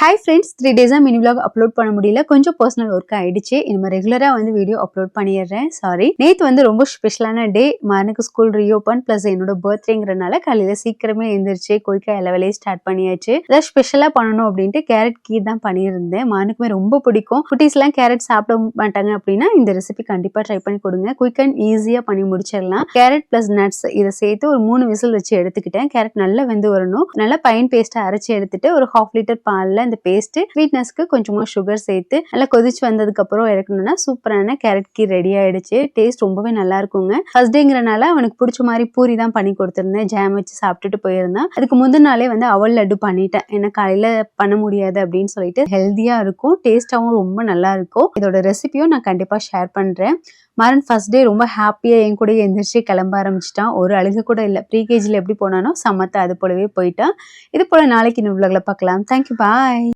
Hi friends, 3 days mini vlog upload பண்ண முடியல. கொஞ்சம் personal work ஆயிடுச்சு. இனிமே ரெகுலரா வீடியோ அப்லோட் பண்ணிடுறேன். சாரி. நேத்து ரொம்ப ஸ்பெஷலான டே. மார்னிங் ஸ்கூல் ரீஓபன் பிளஸ் என்னோட பர்த்டேங்கறனால காலையில சீக்கிரமே எழுந்திருச்சு குயிக்கா எல்லா வேலையும் ஸ்டார்ட் பண்ணியாச்சு. அத ஸ்பெஷலா பண்ணனும் அப்படினு கேரட் கீர் தான் பண்ணியிருந்தேன். மார்னிங்மே ரொம்ப பிடிக்கும். குட்டீஸ்லாம் கேரட் சாப்பிட மாட்டாங்க அப்படினா இந்த ரெசிபி கண்டிப்பா ட்ரை பண்ணி கொடுங்க. குயிக் அண்ட் ஈஸியா பண்ணி முடிச்சிடலாம். கேரட் பிளஸ் நட்ஸ் இத சேர்த்து ஒரு 3 விசில் வச்சு எடுத்துக்கிட்டேன். கேரட் நல்லா வெந்து வரணும். நல்லா ஃபைன் பேஸ்டா அரைச்சு எடுத்துட்டு ஒரு 1/2 லிட்டர் பால்ல இந்த பேஸ்ட் ஸ்வீட்னஸ்க்கு கொஞ்சமா சுகர் சேர்த்து நல்லா கொதிச்சு வந்ததுக்கு அப்புறம் இறக்கணும்னா சூப்பரான கேரட் கீர் ரெடி ஆயிடுச்சு. டேஸ்ட் ரொம்பவே நல்லா இருக்குங்க. ஃபர்ஸ்ட் டேங்கறனால அவனுக்கு பிடிச்ச மாதிரி பூரி தான் பண்ணி கொடுத்திருந்தேன். ஜாம் வச்சு சாப்பிட்டுட்டு போயிருந்தான். அதுக்கு முந்தின நாளே அவல் லட்டு பண்ணிட்டேன். ஏன்னா காலையில பண்ண முடியாது அப்படின்னு சொல்லிட்டு ஹெல்தியா இருக்கும், டேஸ்டாவும் ரொம்ப நல்லா இருக்கும். இதோட ரெசிபியும் நான் கண்டிப்பா ஷேர் பண்றேன். மாறன் ஃபர்ஸ்ட் டே ரொம்ப ஹாப்பியா என் கூட எந்திரிச்சு கிளம்ப ஆரம்பிச்சிட்டான். ஒரு அழுக கூட இல்லை. ப்ரீ கேஜில எப்படி போனானோ சமத்தா அது போலவே போயிட்டான். இது போல நாளைக்கு இன்னும் vlogல பார்க்கலாம். தேங்க்யூ, பாய்.